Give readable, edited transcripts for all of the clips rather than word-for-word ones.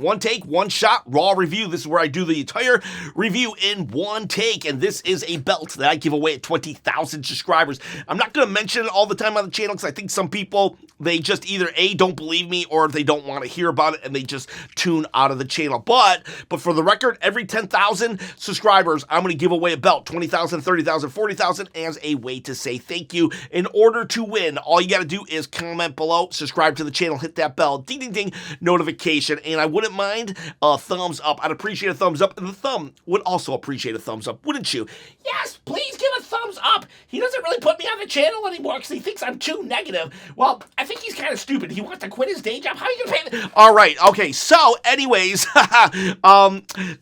One take, one shot, Raw review. This is where I do the entire review in one take, and this is a belt that I give away at 20,000 subscribers. I'm not going to mention it all the time on the channel because I think some people, they just either A, don't believe me, or they don't want to hear about it, and they just tune out of the channel. But for the record, every 10,000 subscribers, I'm going to give away a belt, 20,000, 30,000, 40,000, as a way to say thank you. In order to win, all you got to do is comment below, subscribe to the channel, hit that bell, ding, ding, ding, notification, and I wouldn't mind a thumbs up. I'd appreciate a thumbs up, and the thumb would also appreciate a thumbs up, wouldn't you? Yes, please give a thumbs up. He doesn't really put me on the channel anymore because he thinks I'm too negative. Well, I think he's kind of stupid. He wants to quit his day job. How are you going to pay? All right, okay, so anyways,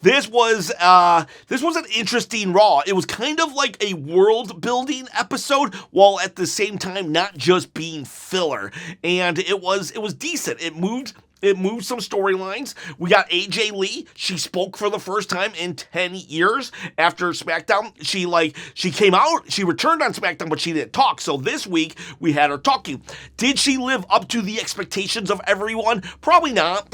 this was an interesting Raw. It was kind of like a world-building episode, while at the same time not just being filler, and it was decent. It moved some storylines. We got AJ Lee. She spoke for the first time in 10 years after SmackDown. She came out, she returned on SmackDown, but she didn't talk. So this week, we had her talking. Did she live up to the expectations of everyone? Probably not,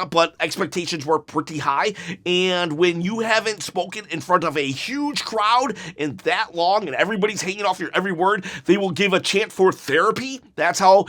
but expectations were pretty high. And when you haven't spoken in front of a huge crowd in that long and everybody's hanging off your every word, they will give a chant for therapy. That's how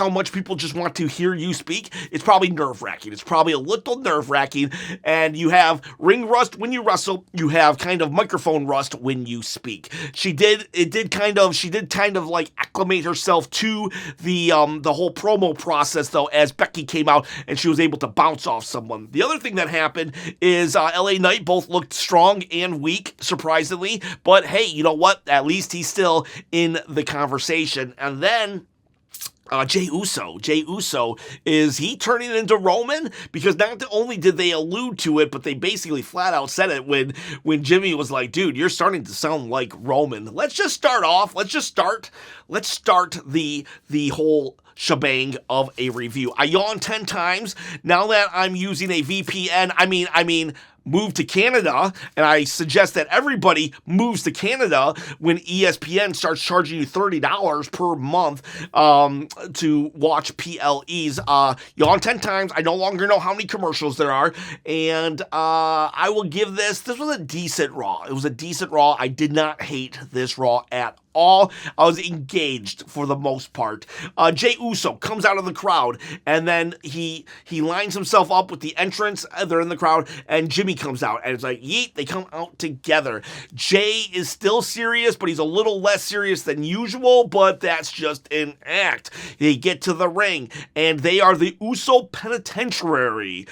much people just want to hear you speak. It's probably nerve-wracking. It's probably a little nerve-wracking, and you have ring rust when you wrestle. You have kind of microphone rust when you speak. She did kind of like acclimate herself to the whole promo process, though, as Becky came out and she was able to bounce off someone. The other thing that happened is LA Knight both looked strong and weak, surprisingly, but hey, you know what? At least he's still in the conversation. And then Jey Uso, is he turning into Roman? Because not only did they allude to it, but they basically flat out said it when Jimmy was like, dude, you're starting to sound like Roman. Let's start the whole shebang of a review. I yawned 10 times. Now that I'm using a VPN, I mean, move to Canada, and I suggest that everybody moves to Canada when ESPN starts charging you $30 per month to watch PLEs. Yawn 10 times. I no longer know how many commercials there are, and I will give this was a decent Raw. It was a decent Raw. I did not hate this Raw at all. I was engaged for the most part. Jey Uso comes out of the crowd, and then he lines himself up with the entrance. They're in the crowd, and Jimmy comes out, and it's like, yeet, they come out together. Jey is still serious, but he's a little less serious than usual, but that's just an act. They get to the ring, and they are the Uso Penitentiary.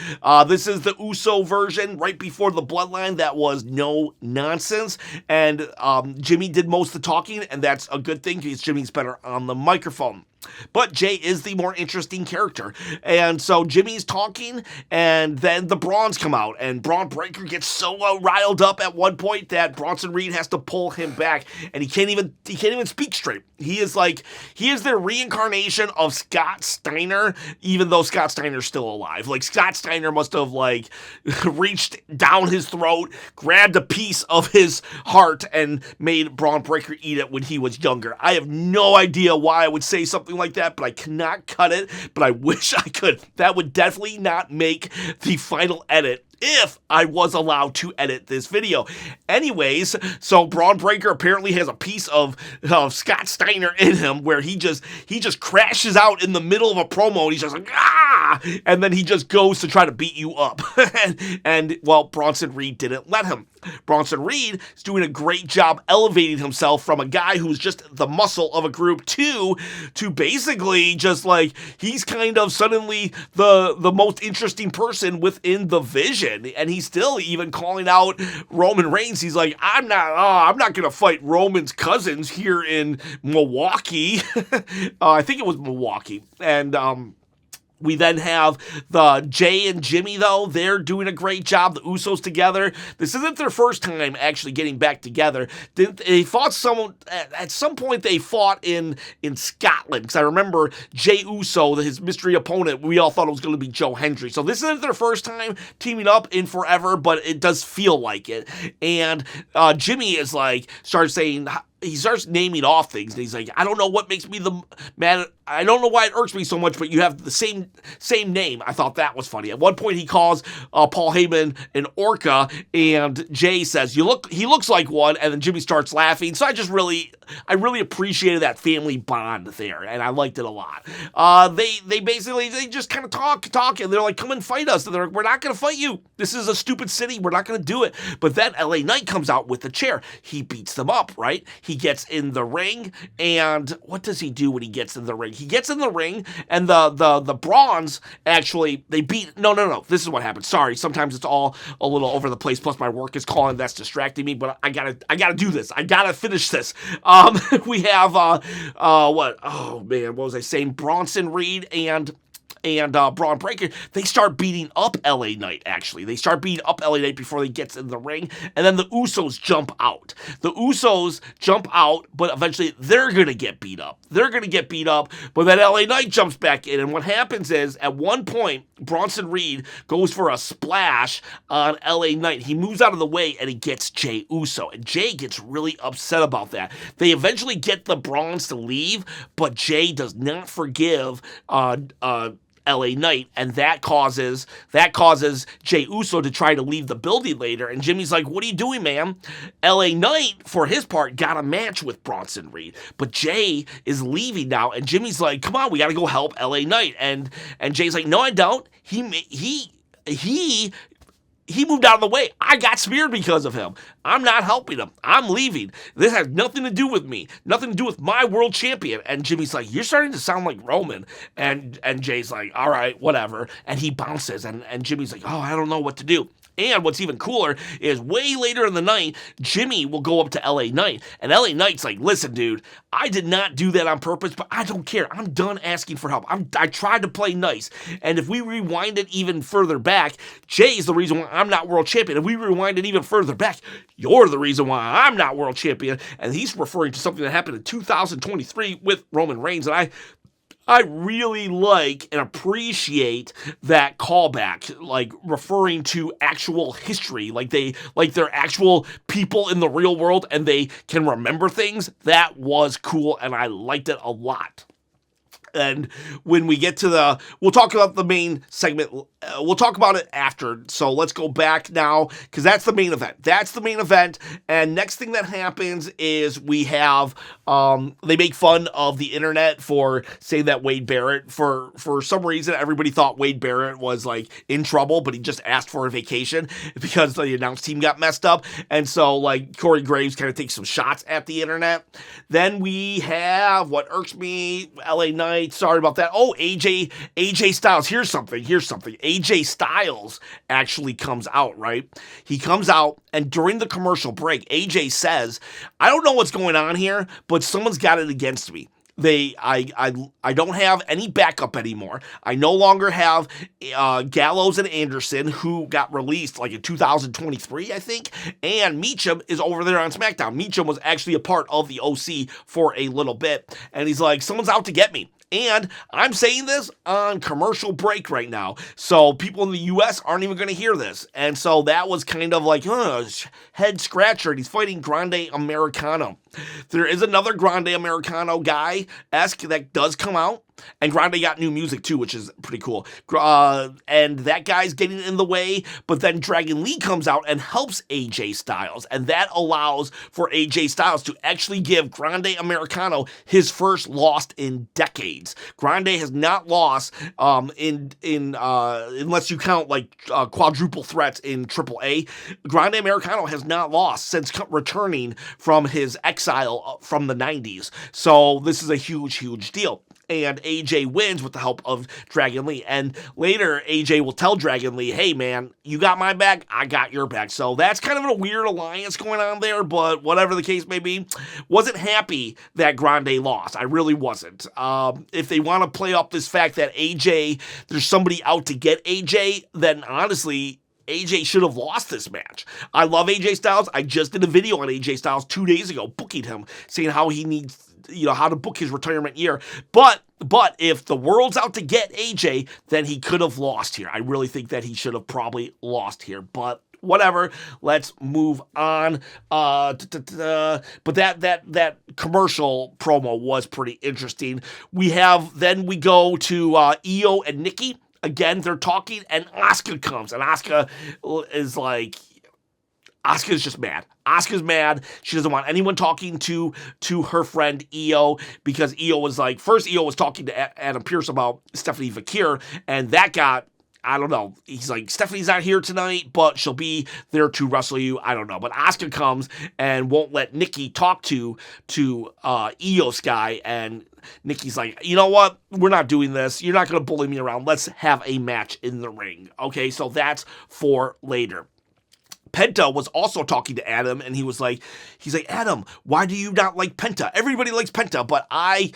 This is the Uso version right before the Bloodline that was no nonsense, and Jimmy did most of the talking, and that's a good thing because Jimmy's better on the microphone. But Jey is the more interesting character. And so Jimmy's talking, and then the Brawns come out, and Braun Breaker gets so riled up at one point that Bronson Reed has to pull him back, and he can't even speak straight. He is the reincarnation of Scott Steiner, even though Scott Steiner's still alive. Like, Scott Steiner must have reached down his throat, grabbed a piece of his heart, and made Braun Breaker eat it when he was younger. I have no idea why I would say something like that, but I cannot cut it, but I wish I could. That would definitely not make the final edit if I was allowed to edit this video. Anyways, so Braun Breaker apparently has a piece of Scott Steiner in him where he just crashes out in the middle of a promo, and he's just like, ah! And then he just goes to try to beat you up. and Bronson Reed didn't let him. Bronson Reed is doing a great job elevating himself from a guy who's just the muscle of a group to basically just like, he's kind of suddenly the most interesting person within the vision. And he's still even calling out Roman Reigns. He's like, I'm not going to fight Roman's cousins here in Milwaukee. I think it was Milwaukee. And, we then have the Jey and Jimmy, though. They're doing a great job. The Usos together. This isn't their first time actually getting back together. They fought at some point they fought in Scotland, because I remember Jey Uso, his mystery opponent, we all thought it was going to be Joe Hendry. So this isn't their first time teaming up in forever, but it does feel like it. And Jimmy is starts saying, he starts naming off things, and he's like, I don't know what makes me mad. I don't know why it irks me so much, but you have the same name. I thought that was funny. At one point, he calls Paul Heyman an orca, and Jey says, he looks like one, and then Jimmy starts laughing. So I really appreciated that family bond there, and I liked it a lot. They just kind of talk, and they're like, come and fight us. And they're like, we're not going to fight you. This is a stupid city. We're not going to do it. But then LA Knight comes out with the chair. He beats them up, right? He gets in the ring, and what does he do when he gets in the ring? He gets in the ring, and the Bronze, actually, they beat... No. This is what happened. Sorry, sometimes it's all a little over the place, plus my work is calling. That's distracting me, but I gotta do this. I gotta finish this. We have, what? Oh, man, what was I saying? Bronson Reed and Braun Breaker, they start beating up LA Knight, actually. They start beating up LA Knight before he gets in the ring, and then the Usos jump out. The Usos jump out, but eventually they're going to get beat up. But then LA Knight jumps back in, and what happens is, at one point, Bronson Reed goes for a splash on LA Knight. He moves out of the way, and he gets Jey Uso, and Jey gets really upset about that. They eventually get the Bronze to leave, but Jey does not forgive LA Knight, and that causes Jey Uso to try to leave the building later, and Jimmy's like, what are you doing, man? LA Knight, for his part, got a match with Bronson Reed, but Jey is leaving now, and Jimmy's like, come on, we gotta go help LA Knight, and Jay's like, no, I don't. He moved out of the way. I got speared because of him. I'm not helping him. I'm leaving. This has nothing to do with me. Nothing to do with my world champion. And Jimmy's like, you're starting to sound like Roman. And Jay's like, all right, whatever. And he bounces. And Jimmy's like, oh, I don't know what to do. And what's even cooler is way later in the night, Jimmy will go up to LA Knight. And LA Knight's like, listen, dude, I did not do that on purpose, but I don't care. I'm done asking for help. I tried to play nice. And if we rewind it even further back, Jay is the reason why I'm not world champion. If we rewind it even further back, you're the reason why I'm not world champion. And he's referring to something that happened in 2023 with Roman Reigns. And I really like and appreciate that callback, like referring to actual history, like they're actual people in the real world and they can remember things. That was cool, and I liked it a lot. And when we get to we'll talk about the main segment. We'll talk about it after. So let's go back now, because that's the main event. And next thing that happens is we have, they make fun of the internet for saying that Wade Barrett, for some reason, everybody thought Wade Barrett was like in trouble, but he just asked for a vacation because the announce team got messed up. And so like Corey Graves kind of takes some shots at the internet. Then we have what irks me, LA Knight. Sorry about that. Oh, AJ Styles. Here's something. AJ Styles actually comes out, right? He comes out, and during the commercial break, AJ says, I don't know what's going on here, but someone's got it against me. I don't have any backup anymore. I no longer have Gallows and Anderson, who got released like in 2023, I think, and Meacham is over there on SmackDown. Meacham was actually a part of the OC for a little bit, and he's like, someone's out to get me. And I'm saying this on commercial break right now, so people in the U.S. aren't even going to hear this. And so that was kind of like, head scratcher. And he's fighting Grande Americano. There is another Grande Americano guy-esque that does come out. And Grande got new music too, which is pretty cool. And that guy's getting in the way, but then Dragon Lee comes out and helps AJ Styles. And that allows for AJ Styles to actually give Grande Americano his first loss in decades. Grande has not lost unless you count like quadruple threats in AAA. Grande Americano has not lost since returning from his exile from the 90s. So this is a huge, huge deal. And AJ wins with the help of Dragon Lee. And later, AJ will tell Dragon Lee, hey, man, you got my back, I got your back. So that's kind of a weird alliance going on there, but whatever the case may be, wasn't happy that Grande lost. I really wasn't. If they want to play up this fact that AJ, there's somebody out to get AJ, then honestly, AJ should have lost this match. I love AJ Styles. I just did a video on AJ Styles 2 days ago, booking him, saying how he needs, how to book his retirement year. But if the world's out to get AJ, then he could have lost here. I really think that he should have probably lost here, but Whatever. Let's move on. But that commercial promo was pretty interesting. We go to Io and Nikki. Again, they're talking, and Asuka comes, and Asuka is like, Asuka's just mad. Asuka's mad. She doesn't want anyone talking to her friend Io, because Io was like, first Io was talking to Adam Pearce about Stephanie Vakir, and that got, I don't know. He's like, Stephanie's not here tonight, but she'll be there to wrestle you. I don't know. But Asuka comes and won't let Nikki talk to Io Sky, and Nikki's like, you know what? We're not doing this. You're not going to bully me around. Let's have a match in the ring. Okay, so that's for later. Penta was also talking to Adam, and he's like, Adam, why do you not like Penta? Everybody likes Penta, but I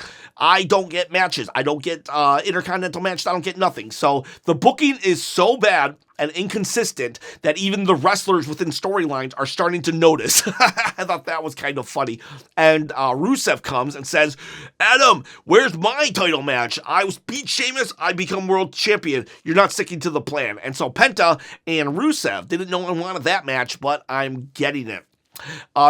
don't get matches. I don't get intercontinental matches. I don't get nothing. So the booking is so bad and inconsistent that even the wrestlers within storylines are starting to notice. I thought that was kind of funny. And Rusev comes and says, Adam, where's my title match? I beat Sheamus, I become world champion. You're not sticking to the plan. And so Penta and Rusev didn't know I wanted that match, but I'm getting it.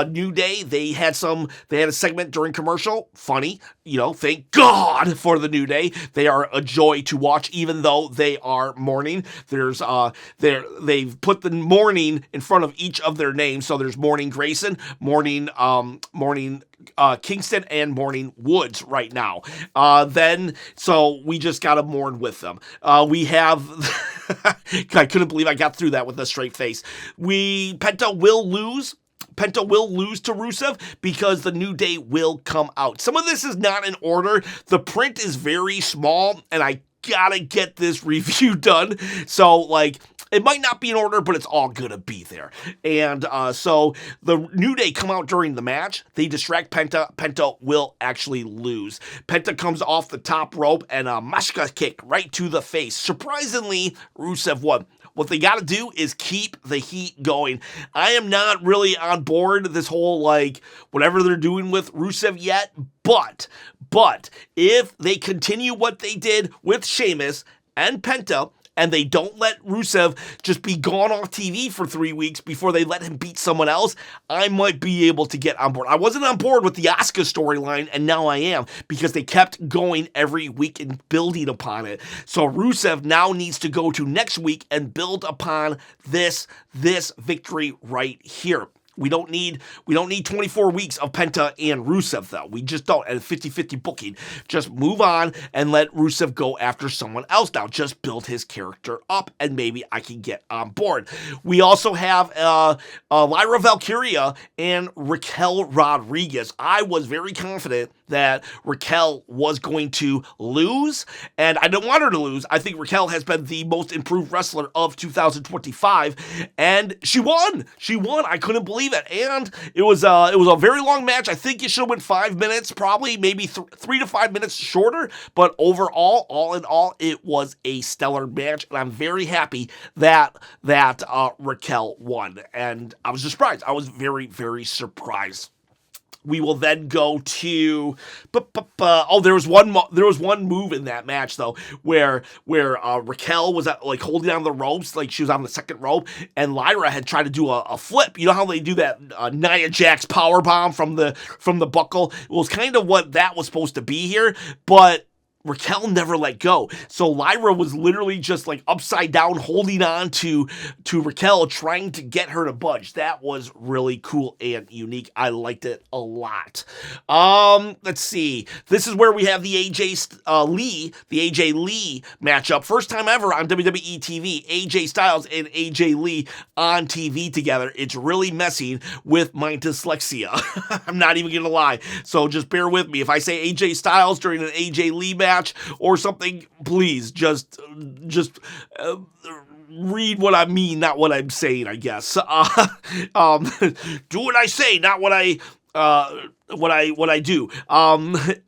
New Day, they had a segment during commercial, funny, thank God for the New Day. They are a joy to watch, even though they are mourning. They've put the mourning in front of each of their names, so there's Mourning Grayson, Mourning Kingston, and Mourning Woods right now. So we just gotta mourn with them. We have, I couldn't believe I got through that with a straight face. Penta will lose to Rusev because the New Day will come out. Some of this is not in order. The print is very small, and I gotta get this review done. So, it might not be in order, but it's all gonna be there. And so the New Day come out during the match. They distract Penta. Penta will actually lose. Penta comes off the top rope and a Mashka kick right to the face. Surprisingly, Rusev won. What they got to do is keep the heat going. I am not really on board this whole, whatever they're doing with Rusev yet, but if they continue what they did with Sheamus and Penta, and they don't let Rusev just be gone off TV for 3 weeks before they let him beat someone else, I might be able to get on board. I wasn't on board with the Asuka storyline, and now I am, because they kept going every week and building upon it. So Rusev now needs to go to next week and build upon this victory right here. We don't need 24 weeks of Penta and Rusev, though. We just don't. And 50-50 booking. Just move on and let Rusev go after someone else now. Just build his character up, and maybe I can get on board. We also have Lyra Valkyria and Raquel Rodriguez. I was very confident that Raquel was going to lose, and I didn't want her to lose. I think Raquel has been the most improved wrestler of 2025, and she won. I couldn't believe it, and it was a very long match. I think it should have went 5 minutes, probably maybe 3 to 5 minutes shorter, but overall, all in all, it was a stellar match, and I'm very happy that Raquel won, and I was surprised. I was very, very surprised. We will then go to there was one move in that match though where Raquel was holding on the ropes, like she was on the second rope, and Lyra had tried to do a flip. You know how they do that Nia Jax power bomb from the buckle? It was kind of what that was supposed to be here, but Raquel never let go. So Lyra was literally just upside down holding on to Raquel, trying to get her to budge. That was really cool and unique. I liked it a lot. Let's see. This is where we have the AJ Lee matchup. First time ever on WWE TV. AJ Styles and AJ Lee on TV together. It's really messing with my dyslexia. I'm not even gonna lie. So just bear with me. If I say AJ Styles during an AJ Lee match or something, please just read what I mean, not what I'm saying, I guess. Do what I say, not what I do.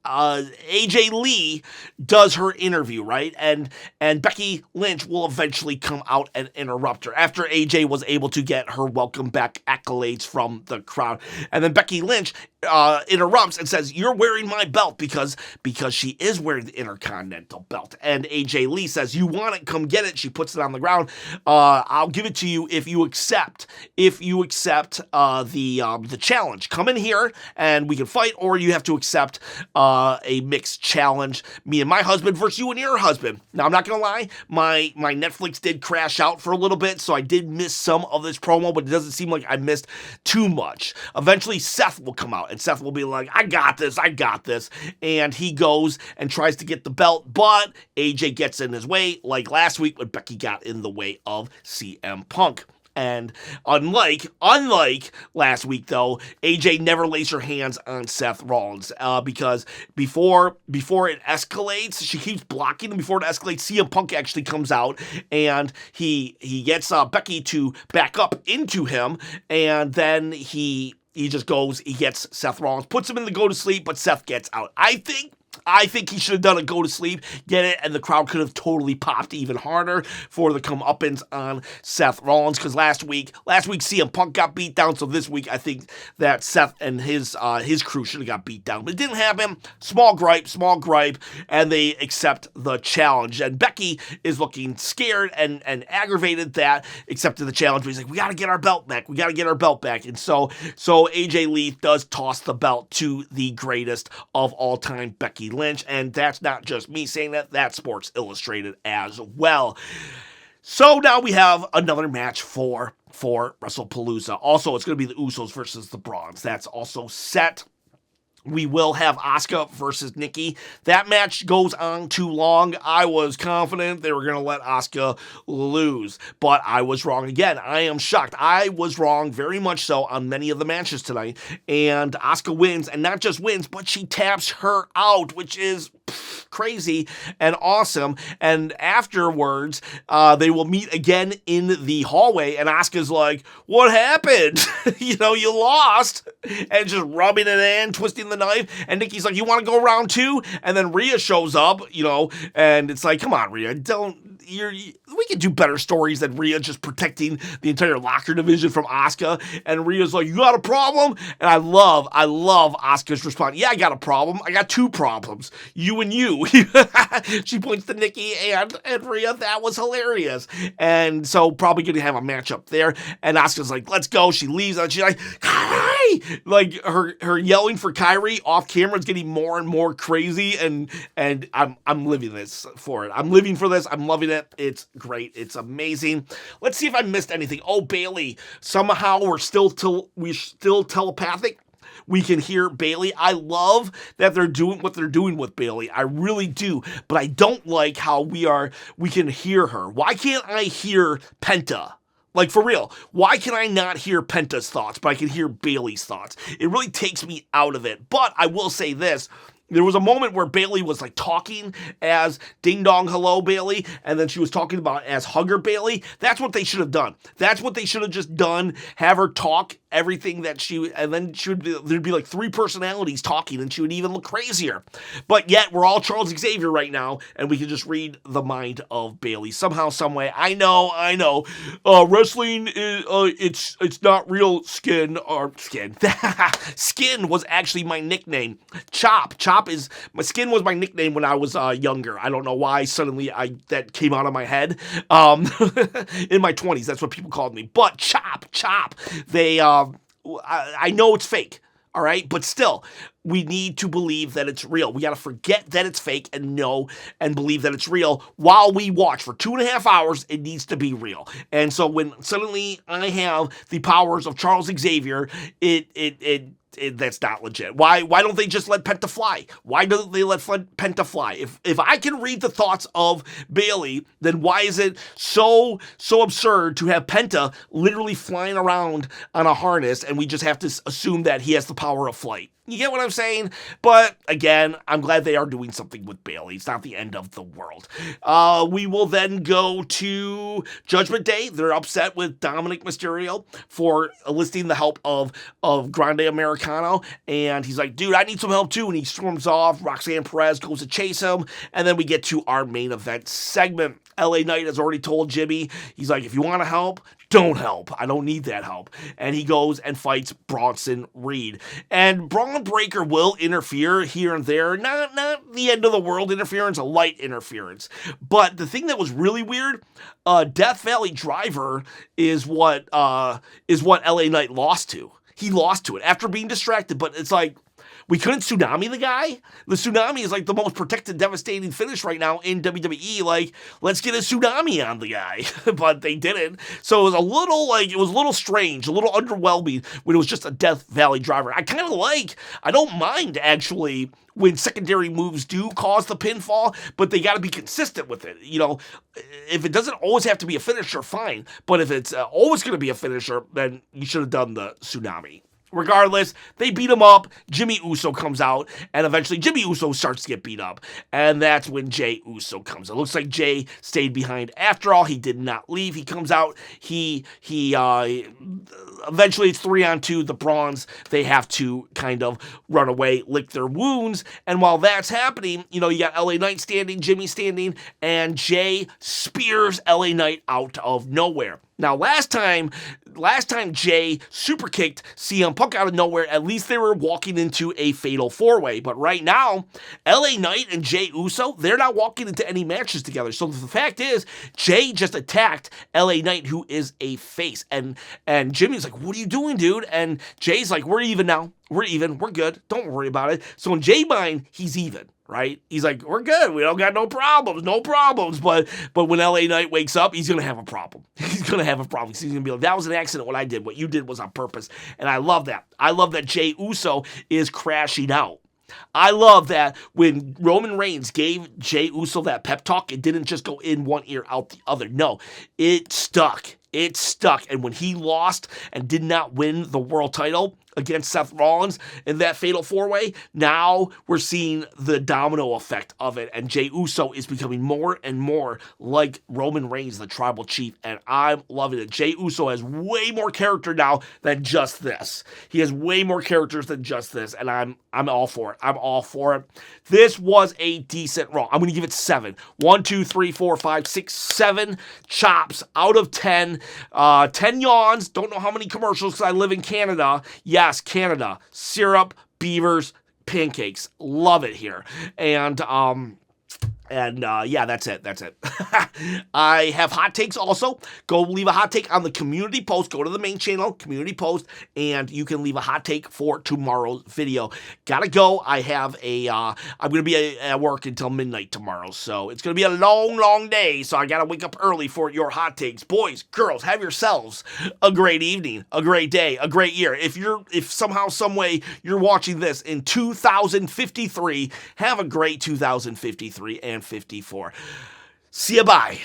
AJ Lee does her interview, right? And Becky Lynch will eventually come out and interrupt her after AJ was able to get her welcome back accolades from the crowd. And then Becky Lynch interrupts and says, "You're wearing my belt because she is wearing the Intercontinental belt." And AJ Lee says, "You want it? Come get it." She puts it on the ground. "I'll give it to you if you accept the challenge. Come in here and we can fight, or you have to accept a mixed challenge. Me and my husband versus you and your husband." Now, I'm not gonna lie, my Netflix did crash out for a little bit, so I did miss some of this promo, but it doesn't seem like I missed too much. Eventually, Seth will come out, and Seth will be like, I got this. And he goes and tries to get the belt, but AJ gets in his way, like last week when Becky got in the way of CM Punk. And unlike last week, though, AJ never lays her hands on Seth Rollins because before it escalates, she keeps blocking him. Before it escalates, CM Punk actually comes out and he gets Becky to back up into him, and then he just goes, he gets Seth Rollins, puts him in the go to sleep, but Seth gets out. I think he should have done a go to sleep, get it, and the crowd could have totally popped even harder for the comeuppance on Seth Rollins, because last week CM Punk got beat down, so this week I think that Seth and his crew should have got beat down, but it didn't happen. Small gripe, and they accept the challenge, and Becky is looking scared and aggravated that accepted the challenge, but he's like, we gotta get our belt back, and so AJ Lee does toss the belt to the greatest of all time, Becky Lynch, and that's not just me saying that, that's Sports Illustrated as well. So now we have another match for Wrestlepalooza. Also, it's going to be the Usos versus the Bronze. That's also set. We will have Asuka versus Nikki. That match goes on too long. I was confident they were going to let Asuka lose, but I was wrong again. I am shocked. I was wrong very much so on many of the matches tonight, and Asuka wins, and not just wins, but she taps her out, which is crazy and awesome. And afterwards, they will meet again in the hallway, and Asuka's like, what happened? You lost, and just rubbing it in, twisting the knife, and Nikki's like, you want to go round two? And then Rhea shows up, and it's like, come on, Rhea, we could do better stories than Rhea just protecting the entire locker division from Asuka. And Rhea's like, you got a problem? And I love Asuka's response. Yeah, I got a problem. I got two problems. You and you. She points to Nikki and Rhea. That was hilarious. And so probably going to have a matchup there. And Asuka's like, let's go. She leaves and she's like, Kyrie! Like her yelling for Kyrie off camera is getting more and more crazy. And I'm living this for it. I'm living for this. I'm loving it. It's great. It's amazing. Let's see if I missed anything. Oh, Bayley. Somehow we're still telepathic. We can hear Bayley. I love that they're doing what they're doing with Bayley. I really do. But I don't like how we can hear her. Why can't I hear Penta? Like, for real, why can I not hear Penta's thoughts, but I can hear Bayley's thoughts? It really takes me out of it. But I will say this. There was a moment where Bayley was like talking as Ding Dong Hello Bayley, and then she was talking about as Hugger Bayley. That's what they should have done. That's what they should have just done. Have her talk everything that and then there'd be like three personalities talking, and she would even look crazier. But yet we're all Charles Xavier right now, and we can just read the mind of Bayley somehow, some way. I know. Wrestling is it's not real skin. Skin was actually my nickname. Chop is my skin was my nickname when I was younger. I don't know why suddenly that came out of my head. In my 20s, that's what people called me. But Chop. They I know it's fake. All right, but still, we need to believe that it's real. We got to forget that it's fake and know and believe that it's real while we watch for 2.5 hours. It needs to be real. And so when suddenly I have the powers of Charles Xavier, that's not legit. Why don't they just let Penta fly? Why don't they let Penta fly? If I can read the thoughts of Bayley, then why is it so absurd to have Penta literally flying around on a harness, and we just have to assume that he has the power of flight? You get what I'm saying? But again, I'm glad they are doing something with Bayley. It's not the end of the world. We will then go to Judgment Day. They're upset with Dominic Mysterio for enlisting the help of Grande Americano. And he's like, dude, I need some help too. And he storms off. Roxanne Perez goes to chase him. And then we get to our main event segment. LA Knight has already told Jimmy, he's like, if you want to help, don't help. I don't need that help. And he goes and fights Bronson Reed. And Braun Breaker will interfere here and there. Not the end of the world interference, a light interference. But the thing that was really weird, Death Valley Driver is what LA Knight lost to. He lost to it after being distracted, but it's like, we couldn't tsunami the guy? The tsunami is like the most protected, devastating finish right now in WWE. Like, let's get a tsunami on the guy. But they didn't. So it was a little strange, a little underwhelming when it was just a Death Valley Driver. I don't mind actually when secondary moves do cause the pinfall, but they got to be consistent with it. You know, if it doesn't always have to be a finisher, fine. But if it's always going to be a finisher, then you should have done the tsunami. Regardless, they beat him up. Jimmy Uso comes out, and eventually Jimmy Uso starts to get beat up. And that's when Jey Uso comes. It looks like Jey stayed behind after all. He did not leave. He comes out. He eventually it's 3-on-2. The Brawns, they have to kind of run away, lick their wounds. And while that's happening, you know, you got LA Knight standing, Jimmy standing, and Jey spears LA Knight out of nowhere. Now, last time Jey super kicked CM Punk out of nowhere, at least they were walking into a fatal four-way. But right now, LA Knight and Jey Uso, they're not walking into any matches together. So the fact is, Jey just attacked LA Knight, who is a face. And Jimmy's like, what are you doing, dude? And Jay's like, we're even now. We're even. We're good. Don't worry about it. So in Jey's mind, he's even. Right? He's like, we're good. We don't got no problems. But when LA Knight wakes up, he's going to have a problem. He's going to have a problem. He's going to be like, that was an accident what I did. What you did was on purpose. And I love that. I love that Jey Uso is crashing out. I love that when Roman Reigns gave Jey Uso that pep talk, it didn't just go in one ear, out the other. No, it stuck. It stuck. And when he lost and did not win the world title against Seth Rollins in that fatal four-way, now we're seeing the domino effect of it, and Jey Uso is becoming more and more like Roman Reigns, the tribal chief, and I'm loving it. Jey Uso has way more character now than just this. He has way more characters than just this, and I'm all for it. I'm all for it. This was a decent Raw. I'm going to give it 7. 1, 2, 3, 4, 5, 6, 7 chops out of 10. 10 yawns. Don't know how many commercials because I live in Canada. Yes, Canada. Syrup, beavers, pancakes. Love it here. And yeah, that's it. I have hot takes also. Go leave a hot take on the community post. Go to the main channel, community post, and you can leave a hot take for tomorrow's video. Gotta go. I have I'm going to be at work until midnight tomorrow, so it's going to be a long, long day, so I got to wake up early for your hot takes. Boys, girls, have yourselves a great evening, a great day, a great year. If somehow, some way you're watching this in 2053, have a great 2053 and 54. See ya, bye.